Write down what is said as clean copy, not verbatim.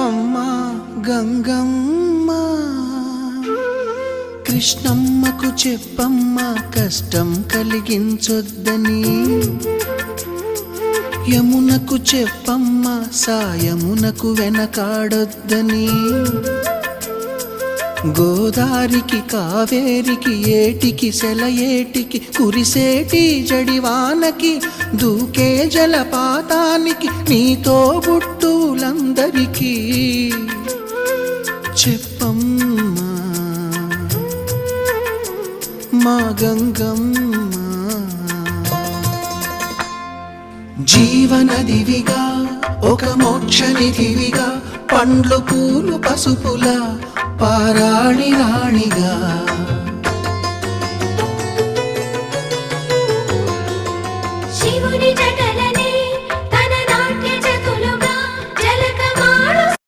అమ్మా గంగమ్మ కృష్ణమ్మకు చెప్పమ్మా కష్టం కలిగించొద్దని యమునకు చెప్పమ్మా సాయమునకు వెనకాడొద్దని గోదారికి కావేరికి ఏటికి సెలయేటికి కురిసేటి జడివానకి దూకే జలపాతానికి నీతో బుట్టులందరికీ చెప్పమ్మా మా గంగమ్మ జీవనదివిగా ఒక మోక్షనిధివిగా పండ్లు పూలు పసుపుల పారాణి రాణిగా